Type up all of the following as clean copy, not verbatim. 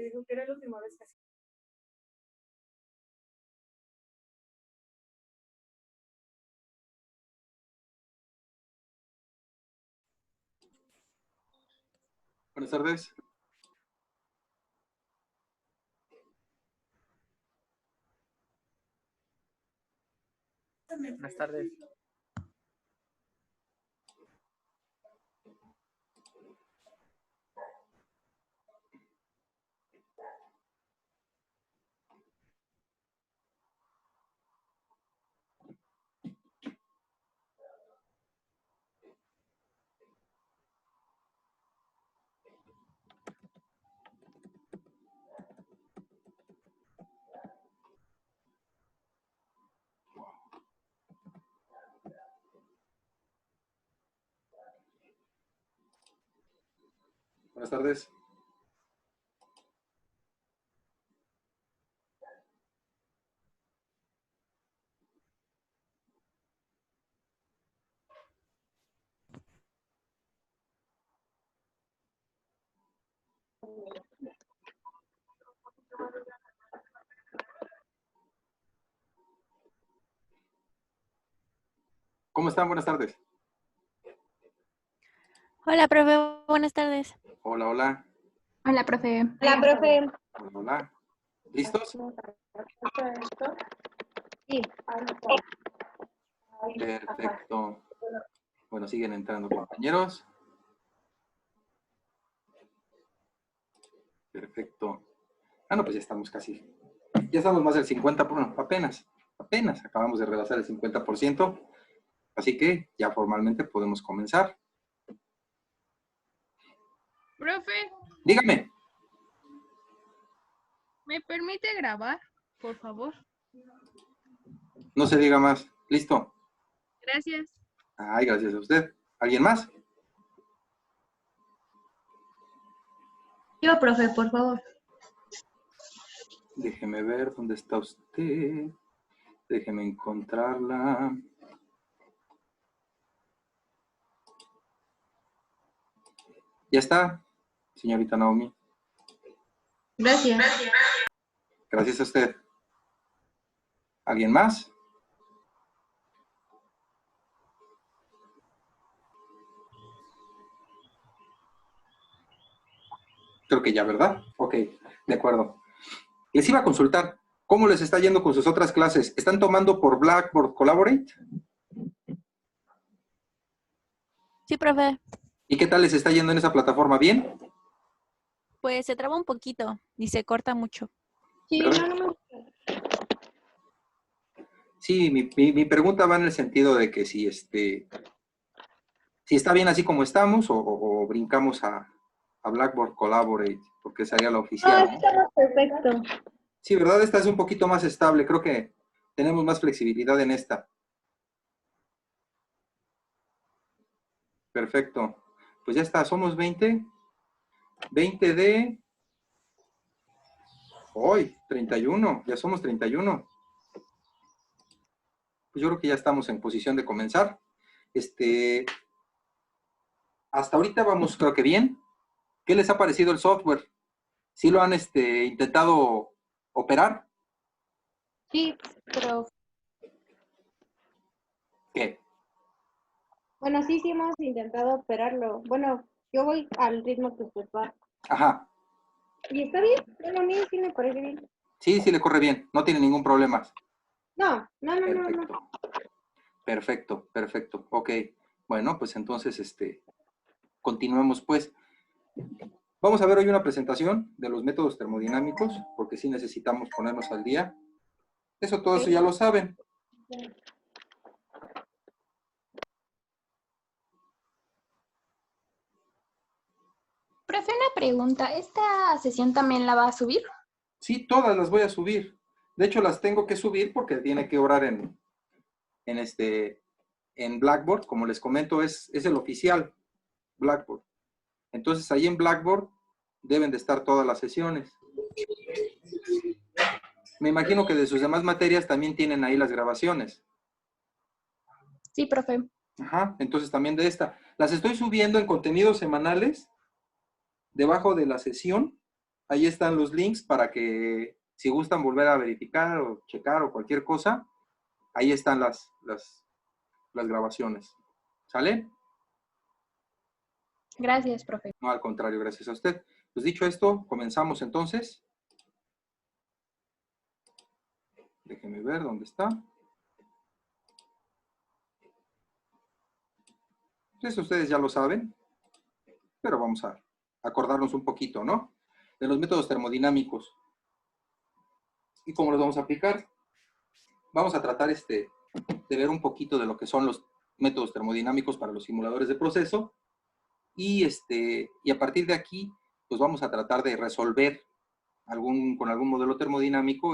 dijo que era la última vez que hacía. Buenas tardes. Buenas tardes. Buenas tardes. ¿Cómo están? Buenas tardes. Hola, profe. Buenas tardes. Hola, hola. Hola, profe. Hola, profe. Hola, hola. ¿Listos? Sí. Perfecto. Bueno, siguen entrando compañeros. Perfecto. Ah, no, pues ya estamos casi. Ya estamos más del 50%, bueno, apenas acabamos de rebasar el 50%. Así que ya formalmente podemos comenzar. Profe, Dígame. ¿me permite grabar, por favor? No se diga más. ¿Listo? Gracias. Ay, gracias a usted. ¿Alguien más? Yo, profe, por favor. Déjeme ver dónde está usted. Déjeme encontrarla. Ya está, señorita Naomi. Gracias. Gracias a usted. ¿Alguien más? Creo que ya, ¿verdad? Ok, de acuerdo. Les iba a consultar, ¿cómo les está yendo con sus otras clases? ¿Están tomando por Blackboard Collaborate? Sí, profe. ¿Y qué tal les está yendo en esa plataforma? ¿Bien? Pues se traba un poquito y se corta mucho. Sí, ¿Verdad? no. Sí, mi pregunta va en el sentido de que si está bien así como estamos o brincamos a Blackboard Collaborate, porque sería la No, oficial, ¿no? está perfecto. Sí, ¿verdad? Esta es un poquito más estable. Creo que tenemos más flexibilidad en esta. Perfecto. Pues ya está, somos 20. 20 de... Hoy, 31. Ya somos 31. Pues yo creo que ya estamos en posición de comenzar. Hasta ahorita vamos, creo que bien. ¿Qué les ha parecido el software? ¿Sí lo han intentado operar? Sí, pero ¿Qué? bueno, sí hemos intentado operarlo. Bueno, yo voy al ritmo que usted va. Ajá. Y está bien, bueno, a mí sí me parece bien. Sí, sí le corre bien. No tiene ningún problema. No. Perfecto. Perfecto. Ok. Bueno, pues entonces, continuemos pues. Vamos a ver hoy una presentación de los métodos termodinámicos, porque sí necesitamos ponernos al día. Todo eso ya lo saben. Profe, una pregunta. ¿Esta sesión también la va a subir? Sí, todas las voy a subir. De hecho, las tengo que subir porque tiene que orar en Blackboard. Como les comento, es el oficial Blackboard. Entonces, ahí en Blackboard deben de estar todas las sesiones. Me imagino que de sus demás materias también tienen ahí las grabaciones. Sí, profe. Ajá, entonces también de esta. Las estoy subiendo en contenidos semanales, debajo de la sesión, Ahí están los links para que si gustan volver a verificar o checar o cualquier cosa, ahí están las grabaciones. ¿Sale? Gracias, profe. No, al contrario, gracias a usted. Pues dicho esto, comenzamos entonces. Déjenme ver dónde está. Eso ustedes ya lo saben, pero vamos a acordarnos un poquito, ¿no? De los métodos termodinámicos. ¿Y cómo los vamos a aplicar? Vamos a tratar de ver un poquito de lo que son los métodos termodinámicos para los simuladores de proceso. Y a partir de aquí, pues vamos a tratar de resolver con algún modelo termodinámico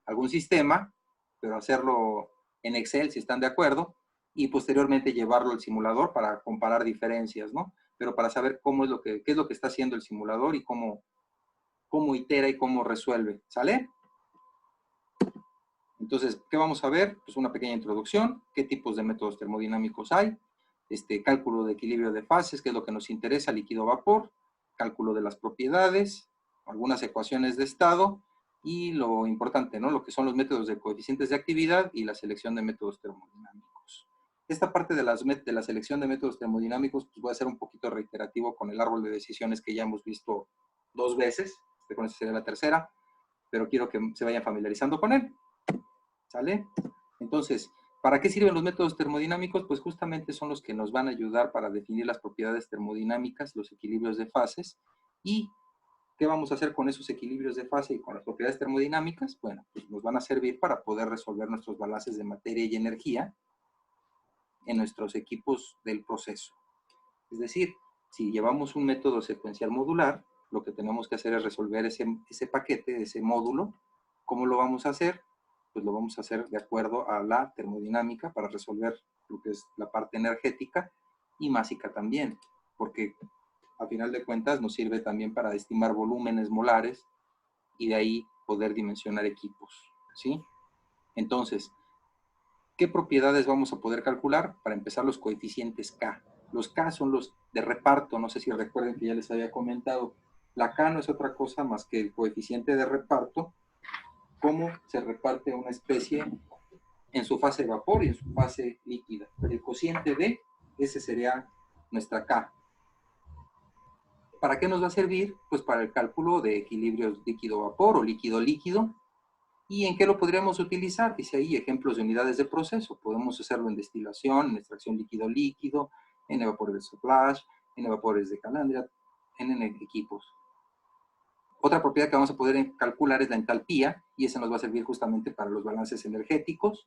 algún sistema, pero hacerlo en Excel si están de acuerdo, y posteriormente llevarlo al simulador para comparar diferencias, ¿no? Pero para saber qué es lo que está haciendo el simulador y cómo itera y cómo resuelve, ¿sale? Entonces, ¿qué vamos a ver? Pues una pequeña introducción, qué tipos de métodos termodinámicos hay, cálculo de equilibrio de fases, que es lo que nos interesa, líquido-vapor, cálculo de las propiedades, algunas ecuaciones de estado, y lo importante, ¿no? Lo que son los métodos de coeficientes de actividad y la selección de métodos termodinámicos. Esta parte de la selección de métodos termodinámicos, pues voy a ser un poquito reiterativo con el árbol de decisiones que ya hemos visto 2 veces, con esta sería la tercera, pero quiero que se vayan familiarizando con él. ¿Sale? Entonces, ¿para qué sirven los métodos termodinámicos? Pues justamente son los que nos van a ayudar para definir las propiedades termodinámicas, los equilibrios de fases. ¿Y qué vamos a hacer con esos equilibrios de fase y con las propiedades termodinámicas? Bueno, pues nos van a servir para poder resolver nuestros balances de materia y energía en nuestros equipos del proceso. Es decir, si llevamos un método secuencial modular, lo que tenemos que hacer es resolver ese paquete, ese módulo. ¿Cómo lo vamos a hacer? Pues lo vamos a hacer de acuerdo a la termodinámica para resolver lo que es la parte energética y másica también, porque a final de cuentas nos sirve también para estimar volúmenes molares y de ahí poder dimensionar equipos, ¿sí? Entonces, ¿qué propiedades vamos a poder calcular? Para empezar, los coeficientes K. Los K son los de reparto, no sé si recuerden que ya les había comentado. La K no es otra cosa más que el coeficiente de reparto, cómo se reparte una especie en su fase de vapor y en su fase líquida. El cociente de, ese sería nuestra K. ¿Para qué nos va a servir? Pues para el cálculo de equilibrios líquido-vapor o líquido-líquido. ¿Y en qué lo podríamos utilizar? Dice ahí ejemplos de unidades de proceso. Podemos hacerlo en destilación, en extracción líquido-líquido, en evapores de soplage, en evapores de calandria, en equipos. Otra propiedad que vamos a poder calcular es la entalpía, y esa nos va a servir justamente para los balances energéticos.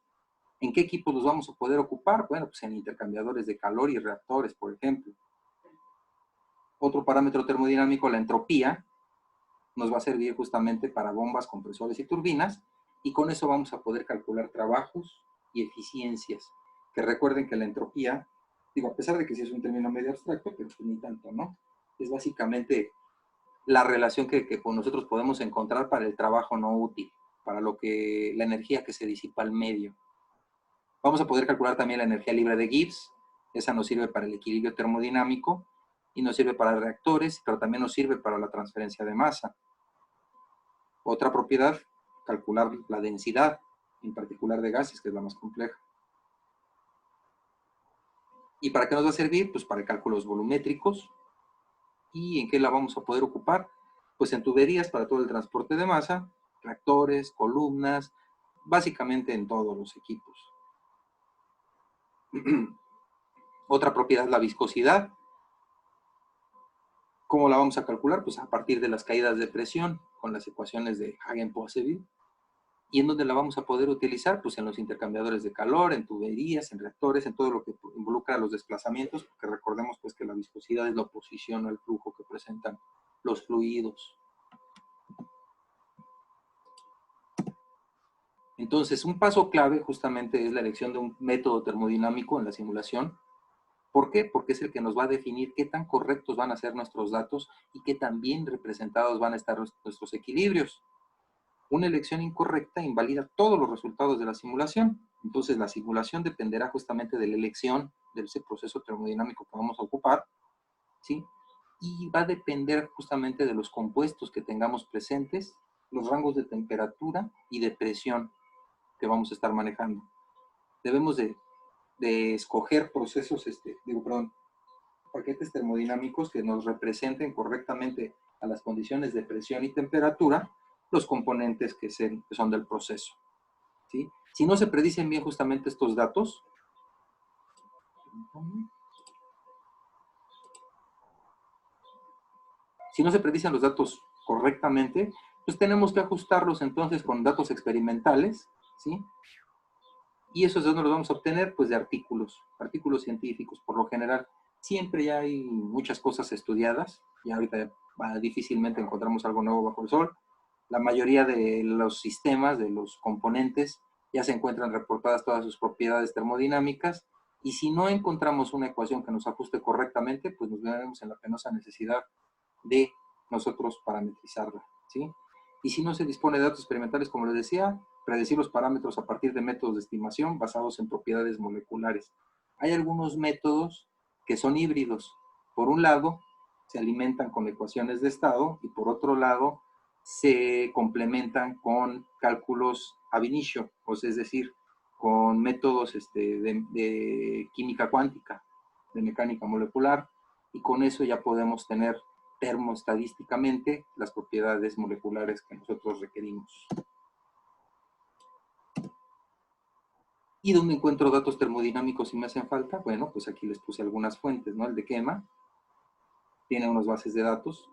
¿En qué equipos los vamos a poder ocupar? Bueno, pues en intercambiadores de calor y reactores, por ejemplo. Otro parámetro termodinámico, la entropía, nos va a servir justamente para bombas, compresores y turbinas, y con eso vamos a poder calcular trabajos y eficiencias. Que recuerden que la entropía, digo, a pesar de que sí es un término medio abstracto, pero pues ni tanto, ¿no? Es básicamente la relación que nosotros podemos encontrar para el trabajo no útil, para la energía que se disipa al medio. Vamos a poder calcular también la energía libre de Gibbs, esa nos sirve para el equilibrio termodinámico, y nos sirve para reactores, pero también nos sirve para la transferencia de masa. Otra propiedad, calcular la densidad, en particular de gases, que es la más compleja. ¿Y para qué nos va a servir? Pues para cálculos volumétricos. ¿Y en qué la vamos a poder ocupar? Pues en tuberías para todo el transporte de masa, reactores, columnas, básicamente en todos los equipos. Otra propiedad, la viscosidad. ¿Cómo la vamos a calcular? Pues a partir de las caídas de presión, con las ecuaciones de Hagen-Poiseuille. ¿Y en dónde la vamos a poder utilizar? Pues en los intercambiadores de calor, en tuberías, en reactores, en todo lo que involucra los desplazamientos, porque recordemos pues que la viscosidad es la oposición al flujo que presentan los fluidos. Entonces, un paso clave justamente es la elección de un método termodinámico en la simulación. ¿Por qué? Porque es el que nos va a definir qué tan correctos van a ser nuestros datos y qué tan bien representados van a estar nuestros equilibrios. Una elección incorrecta invalida todos los resultados de la simulación. Entonces, la simulación dependerá justamente de la elección de ese proceso termodinámico que vamos a ocupar, ¿sí? y va a depender justamente de los compuestos que tengamos presentes, los rangos de temperatura y de presión que vamos a estar manejando. Debemos de escoger procesos, paquetes termodinámicos que nos representen correctamente a las condiciones de presión y temperatura los componentes que son del proceso, ¿sí? Si no se predicen bien justamente estos datos, si no se predicen los datos correctamente, pues tenemos que ajustarlos entonces con datos experimentales, ¿sí? Y esos datos los vamos a obtener pues de artículos científicos, por lo general. Siempre ya hay muchas cosas estudiadas, y ahorita difícilmente encontramos algo nuevo bajo el sol. La mayoría de los sistemas, de los componentes, ya se encuentran reportadas todas sus propiedades termodinámicas, y si no encontramos una ecuación que nos ajuste correctamente, pues nos veremos en la penosa necesidad de nosotros parametrizarla, ¿sí? Y si no se dispone de datos experimentales, como les decía, predecir los parámetros a partir de métodos de estimación basados en propiedades moleculares. Hay algunos métodos que son híbridos. Por un lado, se alimentan con ecuaciones de estado, y por otro lado, se complementan con cálculos ab initio, es decir, con métodos de química cuántica, de mecánica molecular, y con eso ya podemos tener termoestadísticamente las propiedades moleculares que nosotros requerimos. ¿Y dónde encuentro datos termodinámicos si me hacen falta? Bueno, pues aquí les puse algunas fuentes, ¿no? El de Kema tiene unas bases de datos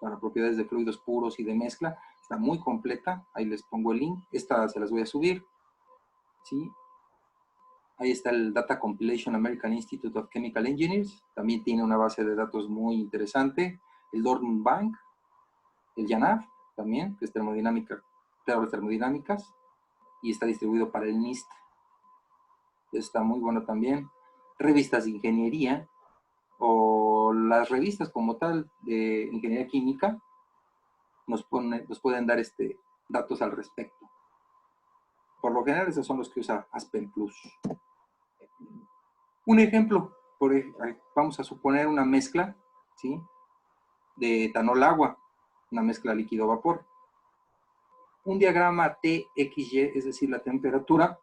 para propiedades de fluidos puros y de mezcla. Está muy completa. Ahí les pongo el link. Esta se las voy a subir, ¿sí? Ahí está el Data Compilation American Institute of Chemical Engineers. También tiene una base de datos muy interesante. El Dortmund Bank, el JANAF también, que es termodinámicas, y está distribuido para el NIST. Está muy bueno también. Revistas de ingeniería, o las revistas como tal de ingeniería química, nos pueden dar datos al respecto. Por lo general, esos son los que usa Aspen Plus. Un ejemplo, vamos a suponer una mezcla, ¿sí?, de etanol-agua, una mezcla líquido-vapor. Un diagrama TXY, es decir, la temperatura.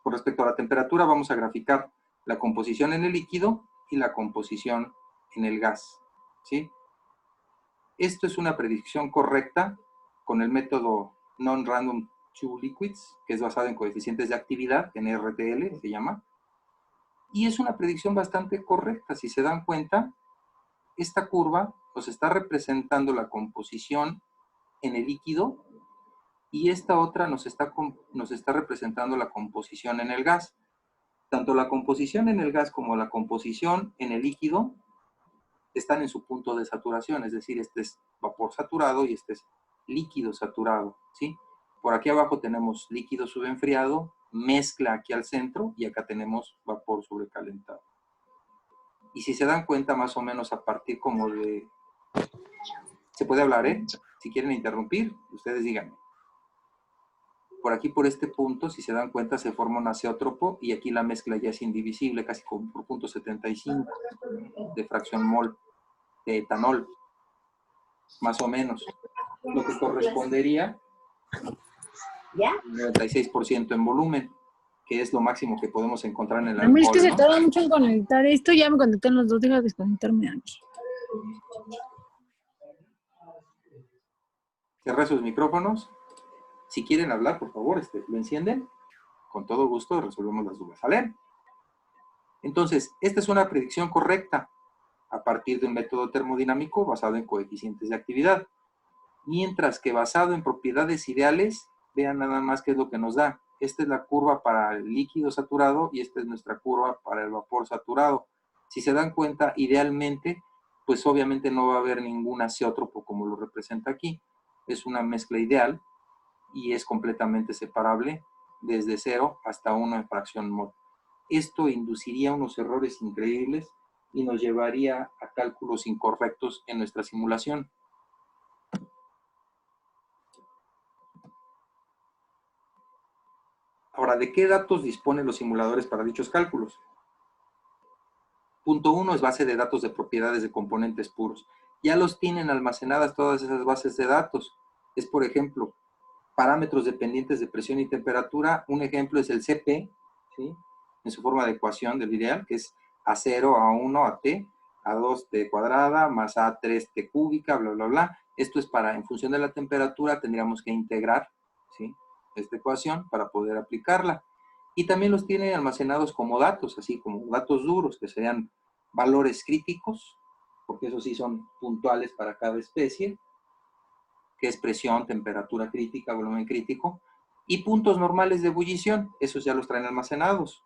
Con respecto a la temperatura, vamos a graficar la composición en el líquido y la composición en el gas, ¿sí? Esto es una predicción correcta con el método Non-Random Two Liquids, que es basado en coeficientes de actividad, en RTL se llama. Y es una predicción bastante correcta. Si se dan cuenta, esta curva nos está representando la composición en el líquido, y esta otra nos está representando la composición en el gas. Tanto la composición en el gas como la composición en el líquido están en su punto de saturación, es decir, este es vapor saturado y este es líquido saturado, ¿sí? Por aquí abajo tenemos líquido subenfriado, mezcla aquí al centro, y acá tenemos vapor sobrecalentado. Y si se dan cuenta, más o menos a partir como de... Se puede hablar, ¿eh? Si quieren interrumpir, ustedes díganme. Por aquí, por este punto, si se dan cuenta, se forma un azeótropo, y aquí la mezcla ya es indivisible, casi por 0.75 de fracción mol de etanol, más o menos, lo que correspondería al 96% en volumen, que es lo máximo que podemos encontrar en el A mí es que alcohol, se ¿no? tarda mucho en conectar esto. Ya me conectan los dos, deja de desconectarme aquí. Cierra sus micrófonos. Si quieren hablar, por favor, lo encienden. Con todo gusto resolvemos las dudas, ¿vale? Entonces, esta es una predicción correcta a partir de un método termodinámico basado en coeficientes de actividad. Mientras que basado en propiedades ideales, vean nada más qué es lo que nos da. Esta es la curva para el líquido saturado y esta es nuestra curva para el vapor saturado. Si se dan cuenta, idealmente, pues obviamente no va a haber ningún azeótropo como lo representa aquí. Es una mezcla ideal y es completamente separable desde 0 hasta 1 en fracción mol. Esto induciría unos errores increíbles y nos llevaría a cálculos incorrectos en nuestra simulación. Ahora, ¿de qué datos disponen los simuladores para dichos cálculos? Punto 1 es base de datos de propiedades de componentes puros. Ya los tienen almacenadas todas esas bases de datos. Es, por ejemplo, parámetros dependientes de presión y temperatura. Un ejemplo es el CP, ¿sí?, en su forma de ecuación del ideal, que es A0, A1, AT, A2T cuadrada, más A3T cúbica, bla, bla, bla. Esto es para, en función de la temperatura, tendríamos que integrar, ¿sí?, esta ecuación para poder aplicarla. Y también los tiene almacenados como datos, así como datos duros, que serían valores críticos, porque esos sí son puntuales para cada especie, que es presión, temperatura crítica, volumen crítico, y puntos normales de ebullición, esos ya los traen almacenados.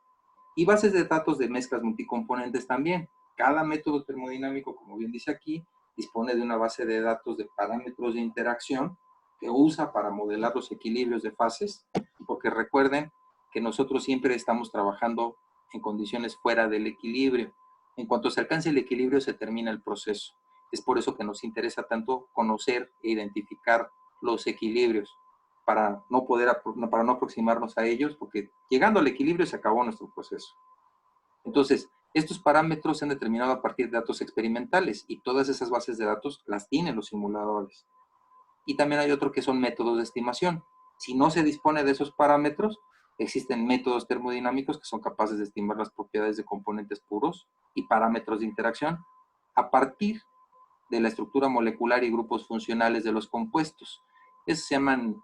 Y bases de datos de mezclas multicomponentes también. Cada método termodinámico, como bien dice aquí, dispone de una base de datos de parámetros de interacción que usa para modelar los equilibrios de fases, porque recuerden que nosotros siempre estamos trabajando en condiciones fuera del equilibrio. En cuanto se alcance el equilibrio, se termina el proceso. Es por eso que nos interesa tanto conocer e identificar los equilibrios, para no aproximarnos a ellos, porque llegando al equilibrio se acabó nuestro proceso. Entonces, estos parámetros se han determinado a partir de datos experimentales, y todas esas bases de datos las tienen los simuladores. Y también hay otro que son métodos de estimación. Si no se dispone de esos parámetros, existen métodos termodinámicos que son capaces de estimar las propiedades de componentes puros y parámetros de interacción a partir de la estructura molecular y grupos funcionales de los compuestos. Esos se llaman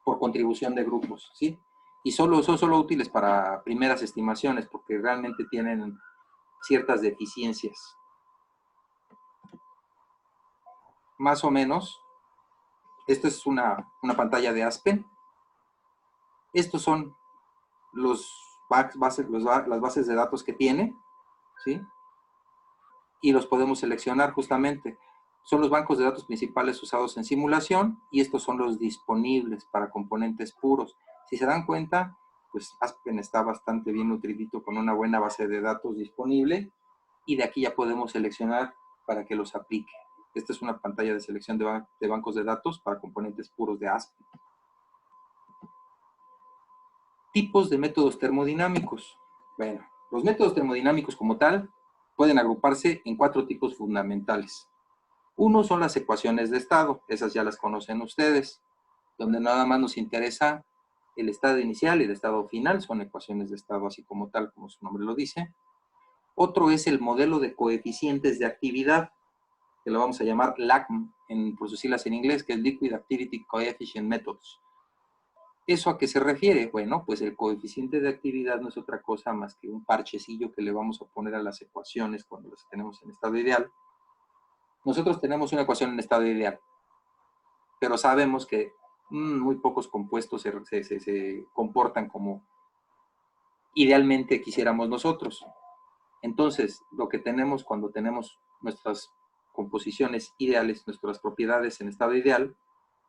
por contribución de grupos, ¿sí? Y son solo útiles para primeras estimaciones, porque realmente tienen ciertas deficiencias. Más o menos, esta es una pantalla de Aspen. Estos son las bases de datos que tiene, ¿sí? Y los podemos seleccionar justamente. Son los bancos de datos principales usados en simulación, y estos son los disponibles para componentes puros. Si se dan cuenta, pues Aspen está bastante bien nutridito con una buena base de datos disponible, y de aquí ya podemos seleccionar para que los aplique. Esta es una pantalla de selección de bancos de datos para componentes puros de Aspen. Tipos de métodos termodinámicos. Bueno, los métodos termodinámicos como tal pueden agruparse en 4 tipos fundamentales. Uno son las ecuaciones de estado, esas ya las conocen ustedes, donde nada más nos interesa el estado inicial y el estado final, son ecuaciones de estado así como tal, como su nombre lo dice. Otro es el modelo de coeficientes de actividad, que lo vamos a llamar LACM, por sus siglas en inglés, que es Liquid Activity Coefficient Methods. ¿Eso a qué se refiere? Bueno, pues el coeficiente de actividad no es otra cosa más que un parchecillo que le vamos a poner a las ecuaciones cuando las tenemos en estado ideal. Nosotros tenemos una ecuación en estado ideal, pero sabemos que muy pocos compuestos se comportan como idealmente quisiéramos nosotros. Entonces, lo que tenemos cuando tenemos nuestras composiciones ideales, nuestras propiedades en estado ideal,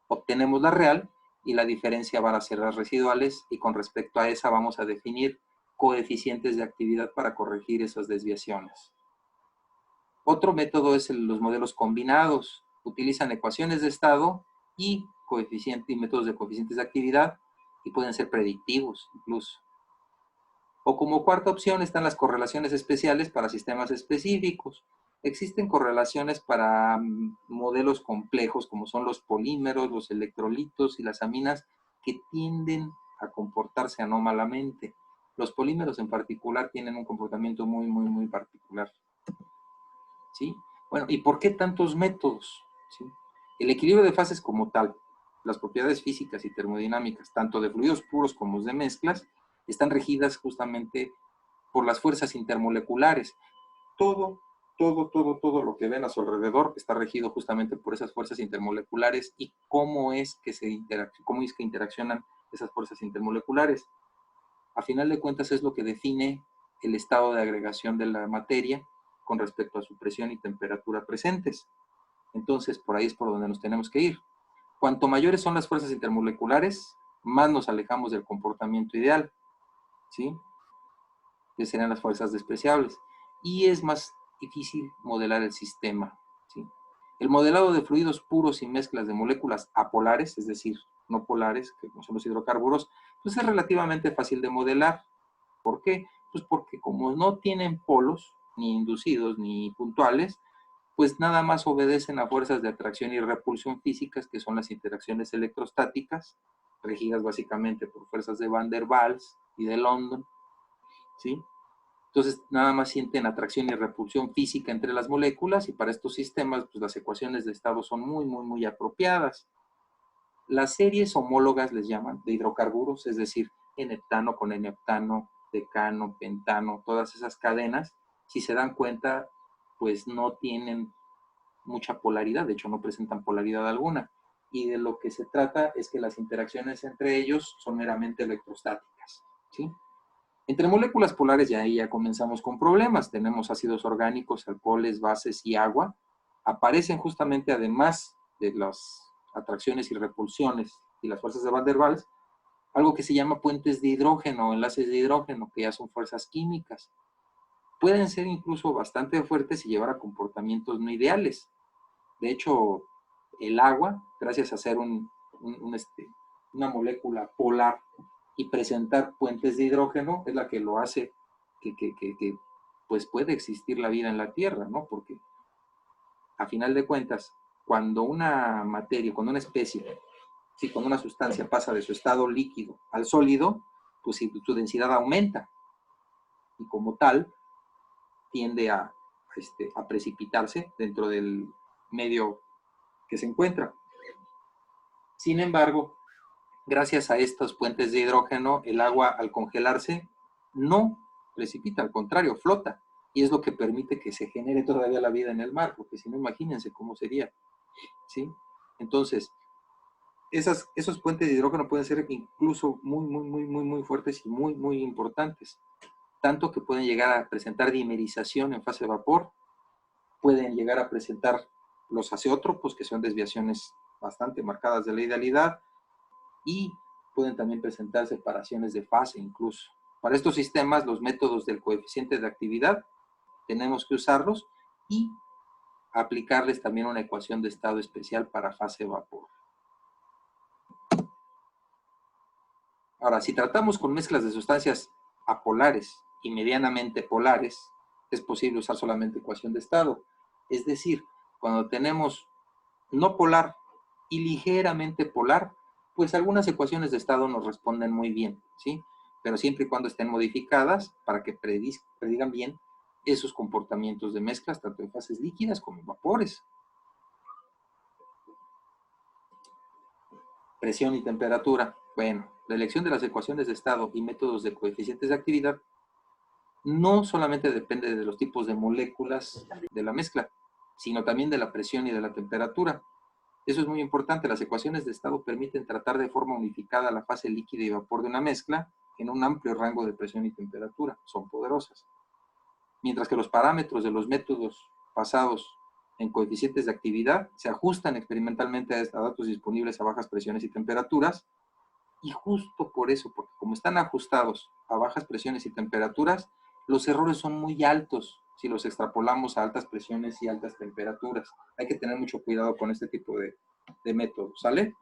obtenemos la real, y la diferencia van a ser las residuales, y con respecto a esa vamos a definir coeficientes de actividad para corregir esas desviaciones. Otro método es los modelos combinados. Utilizan ecuaciones de estado y métodos de coeficientes de actividad, y pueden ser predictivos incluso. O como cuarta opción están las correlaciones especiales para sistemas específicos. Existen correlaciones para modelos complejos, como son los polímeros, los electrolitos y las aminas, que tienden a comportarse anómalamente. Los polímeros en particular tienen un comportamiento muy, muy, muy particular. ¿Sí? Bueno, ¿y por qué tantos métodos? ¿Sí? El equilibrio de fases como tal, las propiedades físicas y termodinámicas, tanto de fluidos puros como de mezclas, están regidas justamente por las fuerzas intermoleculares. Todo lo que ven a su alrededor está regido justamente por esas fuerzas intermoleculares, y cómo es que interaccionan esas fuerzas intermoleculares. A final de cuentas es lo que define el estado de agregación de la materia con respecto a su presión y temperatura presentes. Entonces, por ahí es por donde nos tenemos que ir. Cuanto mayores son las fuerzas intermoleculares, más nos alejamos del comportamiento ideal, ¿sí? Que serían las fuerzas despreciables. Y es más difícil modelar el sistema, ¿sí? El modelado de fluidos puros y mezclas de moléculas apolares, es decir, no polares, que son los hidrocarburos, pues es relativamente fácil de modelar. ¿Por qué? Pues porque como no tienen polos, ni inducidos, ni puntuales, pues nada más obedecen a fuerzas de atracción y repulsión físicas, que son las interacciones electrostáticas, regidas básicamente por fuerzas de Van der Waals y de London, ¿sí? Entonces, nada más sienten atracción y repulsión física entre las moléculas, y para estos sistemas, pues las ecuaciones de estado son muy apropiadas. Las series homólogas les llaman de hidrocarburos, es decir, N-heptano con N-heptano, decano, pentano, todas esas cadenas, si se dan cuenta, pues no tienen mucha polaridad, de hecho no presentan polaridad alguna. Y de lo que se trata es que las interacciones entre ellos son meramente electrostáticas, ¿sí? Entre moléculas polares ya comenzamos con problemas. Tenemos ácidos orgánicos, alcoholes, bases y agua. Aparecen justamente, además de las atracciones y repulsiones y las fuerzas de Van der Waals, algo que se llama puentes de hidrógeno o enlaces de hidrógeno, que ya son fuerzas químicas. Pueden ser incluso bastante fuertes y llevar a comportamientos no ideales. De hecho, el agua, gracias a ser una molécula polar y presentar puentes de hidrógeno, es la que lo hace que pues puede existir la vida en la Tierra, ¿no? Porque a final de cuentas, cuando una materia, cuando una especie, sí, cuando una sustancia pasa de su estado líquido al sólido, pues su densidad aumenta y como tal tiende a precipitarse dentro del medio que se encuentra. Sin embargo, gracias a estos puentes de hidrógeno, el agua al congelarse no precipita, al contrario, flota. Y es lo que permite que se genere todavía la vida en el mar, porque si no, imagínense cómo sería, ¿sí? Entonces, esos puentes de hidrógeno pueden ser incluso muy fuertes y muy importantes. Tanto que pueden llegar a presentar dimerización en fase de vapor, pueden llegar a presentar los azeótropos, que son desviaciones bastante marcadas de la idealidad, y pueden también presentar separaciones de fase incluso. Para estos sistemas, los métodos del coeficiente de actividad, tenemos que usarlos y aplicarles también una ecuación de estado especial para fase vapor. Ahora, si tratamos con mezclas de sustancias apolares y medianamente polares, es posible usar solamente ecuación de estado. Es decir, cuando tenemos no polar y ligeramente polar, pues algunas ecuaciones de estado nos responden muy bien, ¿sí? Pero siempre y cuando estén modificadas para que predigan bien esos comportamientos de mezclas, tanto en fases líquidas como en vapores. Presión y temperatura. Bueno, la elección de las ecuaciones de estado y métodos de coeficientes de actividad no solamente depende de los tipos de moléculas de la mezcla, sino también de la presión y de la temperatura. Eso es muy importante. Las ecuaciones de estado permiten tratar de forma unificada la fase líquida y vapor de una mezcla en un amplio rango de presión y temperatura. Son poderosas. Mientras que los parámetros de los métodos basados en coeficientes de actividad se ajustan experimentalmente a datos disponibles a bajas presiones y temperaturas, y justo por eso, porque como están ajustados a bajas presiones y temperaturas, los errores son muy altos si los extrapolamos a altas presiones y altas temperaturas. Hay que tener mucho cuidado con este tipo de métodos, ¿sale?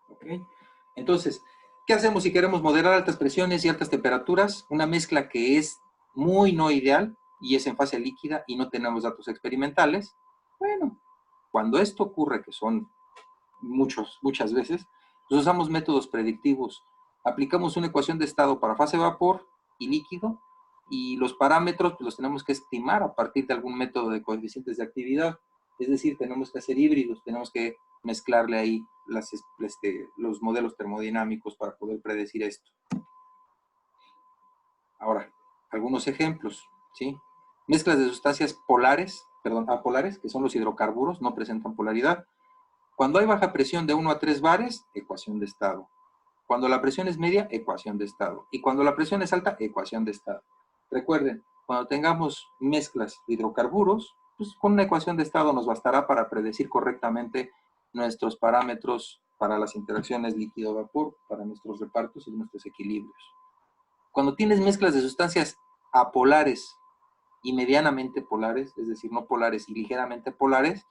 Ok. Entonces, ¿qué hacemos si queremos moderar altas presiones y altas temperaturas? Una mezcla que es muy no ideal y es en fase líquida y no tenemos datos experimentales. Bueno, cuando esto ocurre, que son muchas veces, pues usamos métodos predictivos. Aplicamos una ecuación de estado para fase vapor y líquido, y los parámetros pues los tenemos que estimar a partir de algún método de coeficientes de actividad. Es decir, tenemos que hacer híbridos, tenemos que mezclarle ahí los modelos termodinámicos para poder predecir esto. Ahora, algunos ejemplos, ¿sí? Mezclas de sustancias apolares, que son los hidrocarburos, no presentan polaridad. Cuando hay baja presión de 1 a 3 bares, ecuación de estado. Cuando la presión es media, ecuación de estado. Y cuando la presión es alta, ecuación de estado. Recuerden, cuando tengamos mezclas de hidrocarburos, pues con una ecuación de estado nos bastará para predecir correctamente nuestros parámetros para las interacciones líquido-vapor, para nuestros repartos y nuestros equilibrios. Cuando tienes mezclas de sustancias apolares y medianamente polares, es decir, no polares y ligeramente polares,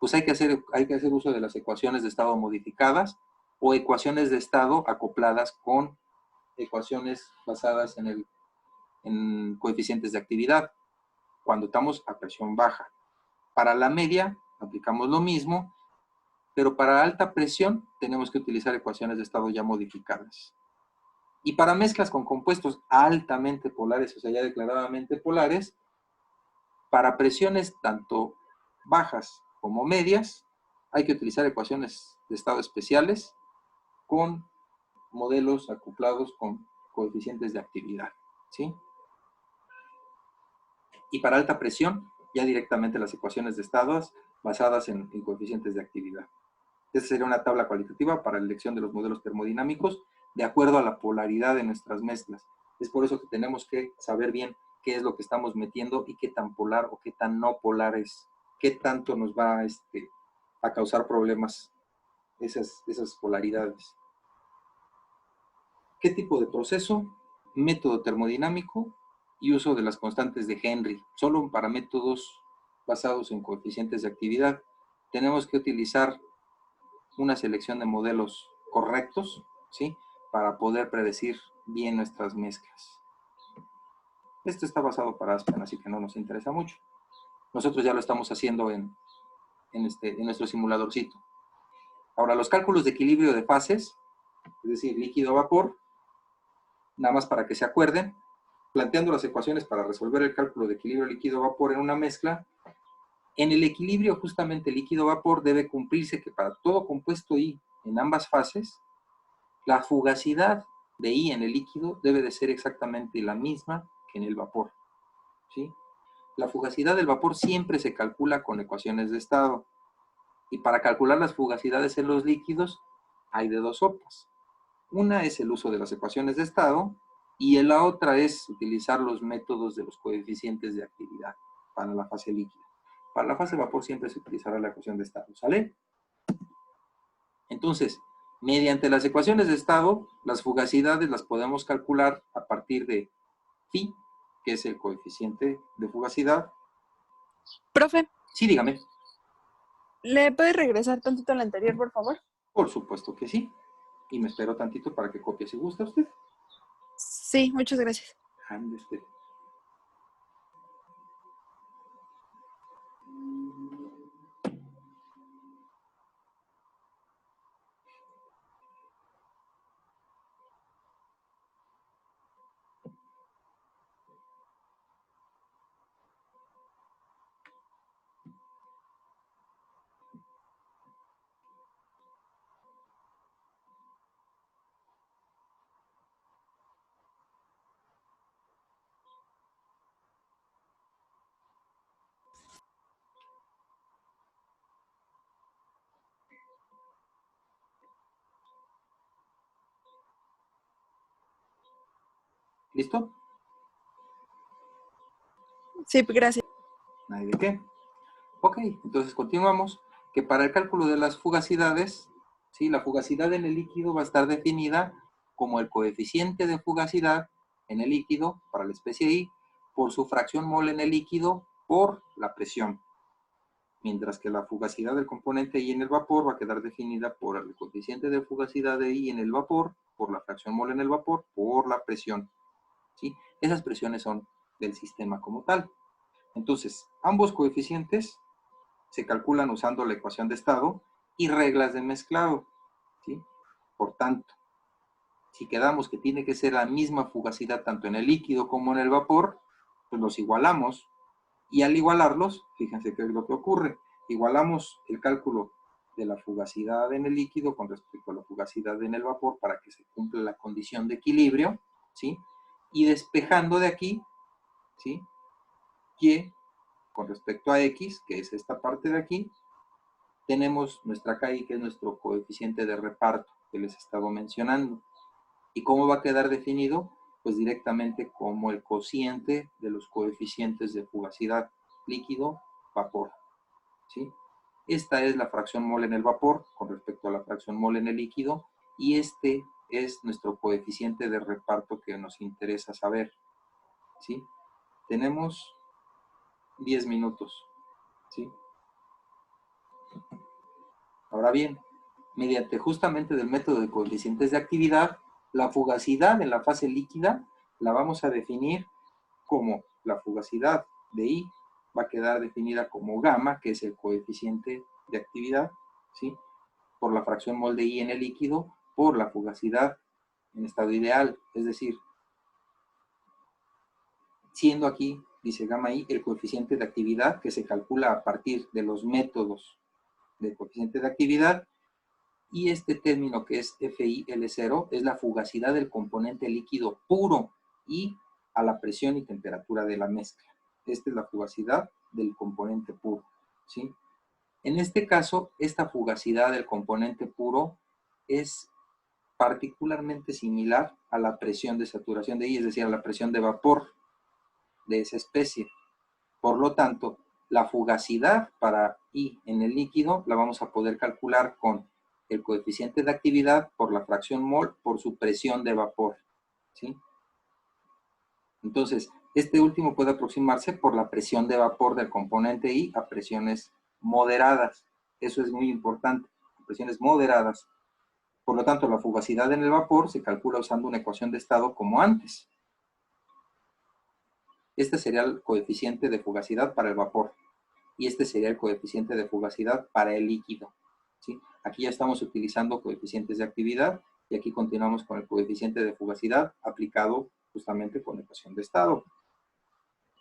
pues hay que hacer uso de las ecuaciones de estado modificadas o ecuaciones de estado acopladas con ecuaciones basadas en coeficientes de actividad, cuando estamos a presión baja. Para la media aplicamos lo mismo, pero para alta presión tenemos que utilizar ecuaciones de estado ya modificadas. Y para mezclas con compuestos altamente polares, o sea, ya declaradamente polares, para presiones tanto bajas como medias, hay que utilizar ecuaciones de estado especiales con modelos acoplados con coeficientes de actividad, ¿sí? Y para alta presión, ya directamente las ecuaciones de estados basadas en coeficientes de actividad. Esa sería una tabla cualitativa para la elección de los modelos termodinámicos de acuerdo a la polaridad de nuestras mezclas. Es por eso que tenemos que saber bien qué es lo que estamos metiendo y qué tan polar o qué tan no polar es, qué tanto nos va a causar problemas esas polaridades. ¿Qué tipo de proceso? Método termodinámico y uso de las constantes de Henry. Solo para métodos basados en coeficientes de actividad tenemos que utilizar una selección de modelos correctos, ¿sí? Para poder predecir bien nuestras mezclas. Esto está basado para Aspen, así que no nos interesa mucho. Nosotros ya lo estamos haciendo en nuestro simuladorcito. Ahora, los cálculos de equilibrio de fases, es decir, líquido-vapor, nada más para que se acuerden, planteando las ecuaciones para resolver el cálculo de equilibrio líquido-vapor en una mezcla. En el equilibrio justamente líquido-vapor debe cumplirse que para todo compuesto I en ambas fases, la fugacidad de I en el líquido debe de ser exactamente la misma que en el vapor, ¿sí? La fugacidad del vapor siempre se calcula con ecuaciones de estado. Y para calcular las fugacidades en los líquidos hay de dos sopas. Una es el uso de las ecuaciones de estado y la otra es utilizar los métodos de los coeficientes de actividad para la fase líquida. Para la fase vapor siempre se utilizará la ecuación de estado, ¿sale? Entonces, mediante las ecuaciones de estado, las fugacidades las podemos calcular a partir de phi, que es el coeficiente de fugacidad. Profe, Sí, dígame. ¿le puedes regresar tantito al anterior, por favor? Por supuesto que sí. Y me espero tantito para que copie si gusta usted. Sí, muchas gracias. Ande usted. ¿Listo? Sí, gracias. No hay de qué. Ok, entonces continuamos. Que para el cálculo de las fugacidades, ¿sí? La fugacidad en el líquido va a estar definida como el coeficiente de fugacidad en el líquido para la especie I por su fracción mol en el líquido por la presión. Mientras que la fugacidad del componente I en el vapor va a quedar definida por el coeficiente de fugacidad de I en el vapor, por la fracción mol en el vapor, por la presión, ¿sí? Esas presiones son del sistema como tal. Entonces, ambos coeficientes se calculan usando la ecuación de estado y reglas de mezclado, ¿sí? Por tanto, si quedamos que tiene que ser la misma fugacidad tanto en el líquido como en el vapor, pues los igualamos. Y al igualarlos, fíjense qué es lo que ocurre. Igualamos el cálculo de la fugacidad en el líquido con respecto a la fugacidad en el vapor para que se cumpla la condición de equilibrio, ¿sí? Y despejando de aquí, ¿sí? Y con respecto a X, que es esta parte de aquí, tenemos nuestra KI, que es nuestro coeficiente de reparto que les estaba mencionando. ¿Y cómo va a quedar definido? Pues directamente como el cociente de los coeficientes de fugacidad líquido-vapor, ¿sí? Esta es la fracción mol en el vapor con respecto a la fracción mol en el líquido y este es nuestro coeficiente de reparto que nos interesa saber, ¿sí? Tenemos 10 minutos, ¿sí? Ahora bien, mediante justamente del método de coeficientes de actividad, la fugacidad en la fase líquida la vamos a definir como la fugacidad de I va a quedar definida como gamma, que es el coeficiente de actividad, ¿sí? Por la fracción mol de I en el líquido, por la fugacidad en estado ideal, es decir, siendo aquí, dice gamma I, el coeficiente de actividad que se calcula a partir de los métodos de coeficiente de actividad, y este término que es FiL0 es la fugacidad del componente líquido puro y a la presión y temperatura de la mezcla. Esta es la fugacidad del componente puro, ¿sí? En este caso, esta fugacidad del componente puro es particularmente similar a la presión de saturación de I, es decir, a la presión de vapor de esa especie. Por lo tanto, la fugacidad para I en el líquido la vamos a poder calcular con el coeficiente de actividad por la fracción mol por su presión de vapor, ¿sí? Entonces, este último puede aproximarse por la presión de vapor del componente I a presiones moderadas. Eso es muy importante, presiones moderadas. Por lo tanto, la fugacidad en el vapor se calcula usando una ecuación de estado como antes. Este sería el coeficiente de fugacidad para el vapor. Y este sería el coeficiente de fugacidad para el líquido, ¿sí? Aquí ya estamos utilizando coeficientes de actividad y aquí continuamos con el coeficiente de fugacidad aplicado justamente con la ecuación de estado.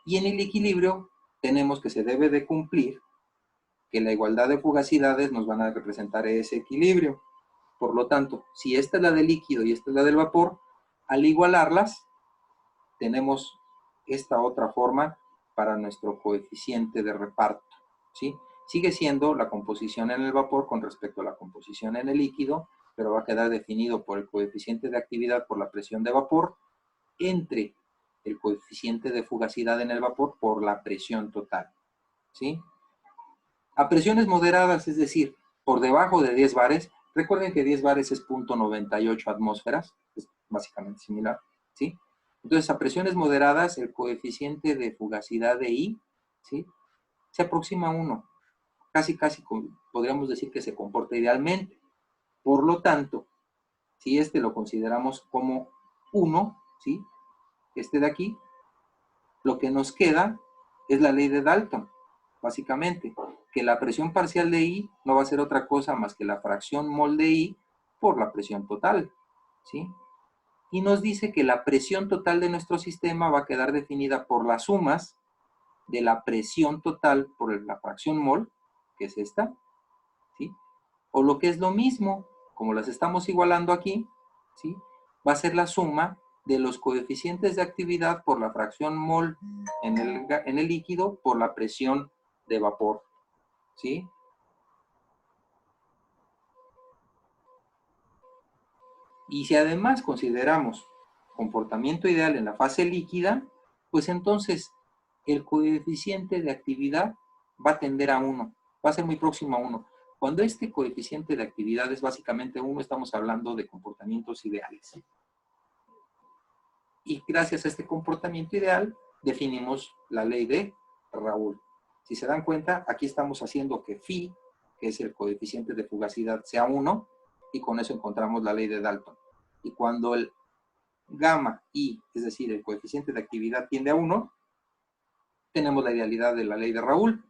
Y en el equilibrio tenemos que se debe de cumplir que la igualdad de fugacidades nos van a representar ese equilibrio. Por lo tanto, si esta es la del líquido y esta es la del vapor, al igualarlas, tenemos esta otra forma para nuestro coeficiente de reparto, ¿sí? Sigue siendo la composición en el vapor con respecto a la composición en el líquido, pero va a quedar definido por el coeficiente de actividad por la presión de vapor entre el coeficiente de fugacidad en el vapor por la presión total, ¿sí? A presiones moderadas, es decir, por debajo de 10 bares, recuerden que 10 bares es 0.98 atmósferas, es básicamente similar, ¿sí? Entonces, a presiones moderadas, el coeficiente de fugacidad de I, ¿sí?, se aproxima a 1. Casi podríamos decir que se comporta idealmente. Por lo tanto, si este lo consideramos como 1, ¿sí?, este de aquí, lo que nos queda es la ley de Dalton, básicamente, que la presión parcial de I no va a ser otra cosa más que la fracción mol de I por la presión total, ¿sí? Y nos dice que la presión total de nuestro sistema va a quedar definida por las sumas de la presión total por la fracción mol, que es esta, ¿sí? O lo que es lo mismo, como las estamos igualando aquí, ¿sí?, va a ser la suma de los coeficientes de actividad por la fracción mol en el líquido por la presión de vapor, ¿sí? Y si además consideramos comportamiento ideal en la fase líquida, pues entonces el coeficiente de actividad va a tender a 1, va a ser muy próximo a 1. Cuando este coeficiente de actividad es básicamente 1, estamos hablando de comportamientos ideales. Y gracias a este comportamiento ideal, definimos la ley de Raoul. Si se dan cuenta, aquí estamos haciendo que phi, que es el coeficiente de fugacidad, sea 1, y con eso encontramos la ley de Dalton. Y cuando el gamma I, es decir, el coeficiente de actividad tiende a 1, tenemos la idealidad de la ley de Raoul,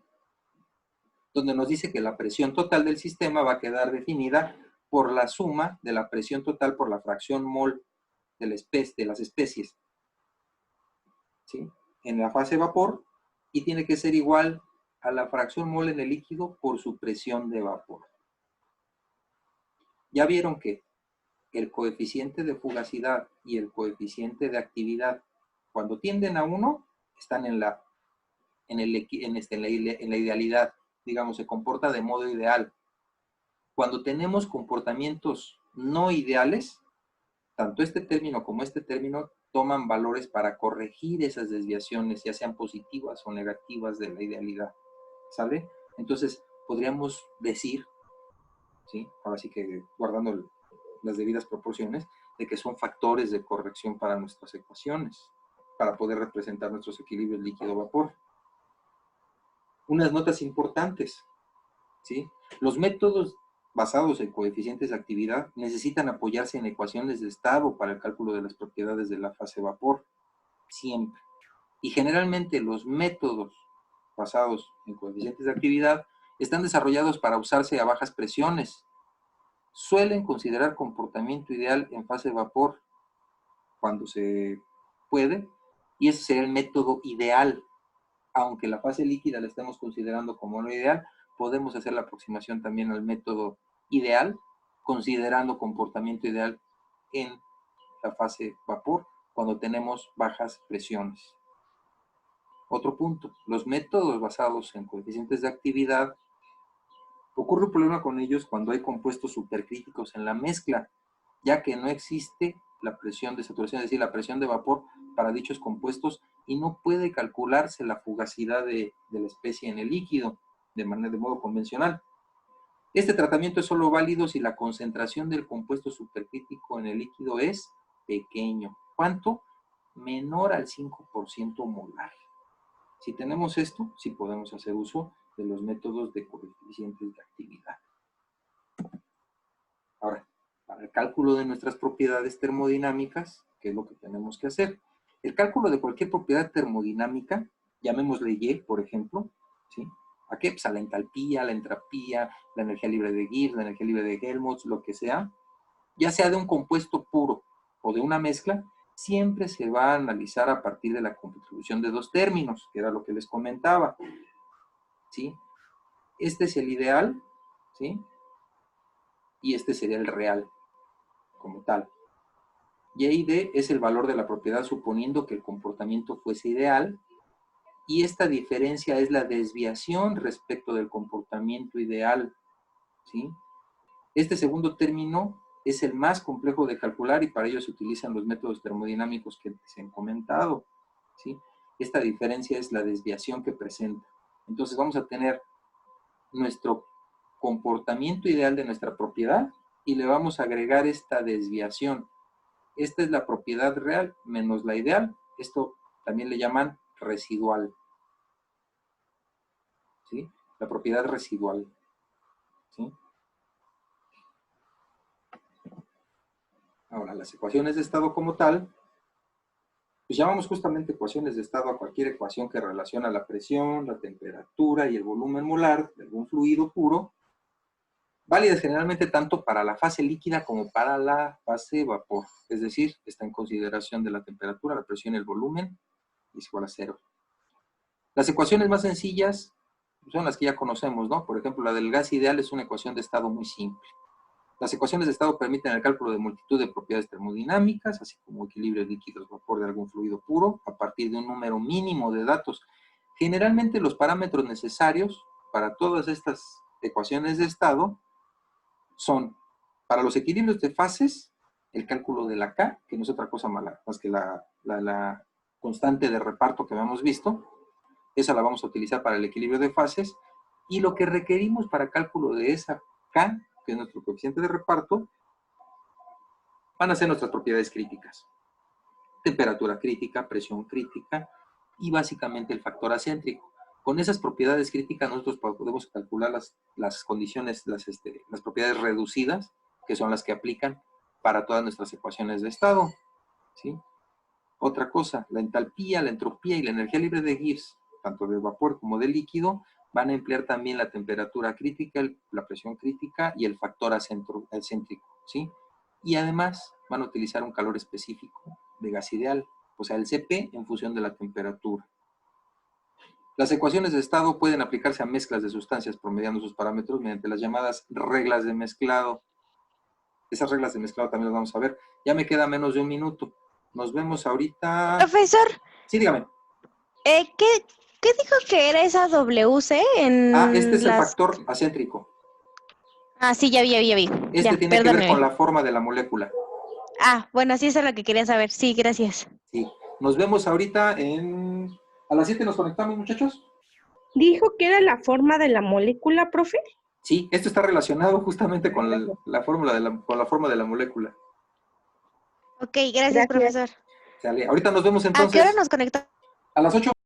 donde nos dice que la presión total del sistema va a quedar definida por la suma de la presión total por la fracción mol de las especies, ¿sí?, en la fase vapor, y tiene que ser igual a la fracción mol en el líquido por su presión de vapor. Ya vieron que el coeficiente de fugacidad y el coeficiente de actividad, cuando tienden a 1, están en la idealidad, digamos, se comporta de modo ideal. Cuando tenemos comportamientos no ideales, tanto este término como este término toman valores para corregir esas desviaciones, ya sean positivas o negativas de la idealidad, ¿sale? Entonces, podríamos decir, ¿sí?, ahora sí que guardando las debidas proporciones, de que son factores de corrección para nuestras ecuaciones, para poder representar nuestros equilibrios líquido-vapor. Unas notas importantes. ¿sí? Los métodos basados en coeficientes de actividad necesitan apoyarse en ecuaciones de estado para el cálculo de las propiedades de la fase vapor, siempre. Y generalmente los métodos basados en coeficientes de actividad están desarrollados para usarse a bajas presiones. Suelen considerar comportamiento ideal en fase vapor cuando se puede, y ese sería el método ideal. Aunque la fase líquida la estemos considerando como no ideal, podemos hacer la aproximación también al método ideal, considerando comportamiento ideal en la fase vapor cuando tenemos bajas presiones. Otro punto, los métodos basados en coeficientes de actividad, ocurre un problema con ellos cuando hay compuestos supercríticos en la mezcla, ya que no existe la presión de saturación, es decir, la presión de vapor para dichos compuestos, y no puede calcularse la fugacidad de la especie en el líquido de modo convencional. Este tratamiento es solo válido si la concentración del compuesto supercrítico en el líquido es pequeño. ¿Cuánto? Menor al 5% molar. Si tenemos esto, sí podemos hacer uso de los métodos de coeficientes de actividad. Ahora, para el cálculo de nuestras propiedades termodinámicas, ¿qué es lo que tenemos que hacer? El cálculo de cualquier propiedad termodinámica, llamémosle Y, por ejemplo, ¿sí? ¿A qué? Pues a la entalpía, la entropía, la energía libre de Gibbs, la energía libre de Helmholtz, lo que sea, ya sea de un compuesto puro o de una mezcla, siempre se va a analizar a partir de la contribución de dos términos, que era lo que les comentaba, ¿sí? Este es el ideal, ¿sí? Y este sería el real, como tal. Y I D es el valor de la propiedad suponiendo que el comportamiento fuese ideal, y esta diferencia es la desviación respecto del comportamiento ideal, ¿sí? Este segundo término es el más complejo de calcular y para ello se utilizan los métodos termodinámicos que se han comentado, ¿sí? Esta diferencia es la desviación que presenta. Entonces vamos a tener nuestro comportamiento ideal de nuestra propiedad y le vamos a agregar esta desviación. Esta es la propiedad real menos la ideal. Esto también le llaman residual, ¿sí? La propiedad residual, ¿sí? Ahora, las ecuaciones de estado como tal, pues llamamos justamente ecuaciones de estado a cualquier ecuación que relaciona la presión, la temperatura y el volumen molar de algún fluido puro, válidas generalmente tanto para la fase líquida como para la fase vapor. Es decir, está en consideración de la temperatura, la presión y el volumen, y es igual a 0. Las ecuaciones más sencillas son las que ya conocemos, ¿no? Por ejemplo, la del gas ideal es una ecuación de estado muy simple. Las ecuaciones de estado permiten el cálculo de multitud de propiedades termodinámicas, así como equilibrio de líquidos-vapor de algún fluido puro, a partir de un número mínimo de datos. Generalmente los parámetros necesarios para todas estas ecuaciones de estado son, para los equilibrios de fases, el cálculo de la K, que no es otra cosa más que la constante de reparto que habíamos visto. Esa la vamos a utilizar para el equilibrio de fases, y lo que requerimos para cálculo de esa K, que es nuestro coeficiente de reparto, van a ser nuestras propiedades críticas. Temperatura crítica, presión crítica y básicamente el factor acéntrico. Con esas propiedades críticas nosotros podemos calcular las condiciones, las propiedades reducidas, que son las que aplican para todas nuestras ecuaciones de estado, ¿sí? Otra cosa, la entalpía, la entropía y la energía libre de Gibbs, tanto de vapor como de líquido, van a emplear también la temperatura crítica, la presión crítica y el factor acéntrico, ¿sí? Y además van a utilizar un calor específico de gas ideal, o sea, el Cp en función de la temperatura. Las ecuaciones de estado pueden aplicarse a mezclas de sustancias promediando sus parámetros mediante las llamadas reglas de mezclado. Esas reglas de mezclado también las vamos a ver. Ya me queda menos de un minuto. Nos vemos ahorita. Profesor, Sí, dígame. ¿qué dijo que era esa WC en Este es el las... factor acéntrico. Ah, sí, ya vi. Este Ya, tiene que ver perdóneme. con la forma de la molécula. Ah, bueno, sí, eso es lo que quería saber. Sí, gracias. Sí. Nos vemos ahorita a las 7 nos conectamos, muchachos. ¿Dijo que era la forma de la molécula, profe? Sí, esto está relacionado justamente con la forma de la molécula. Ok, gracias, profesor. Sale. Ahorita nos vemos ¿A entonces. qué hora nos conectamos? A las 8.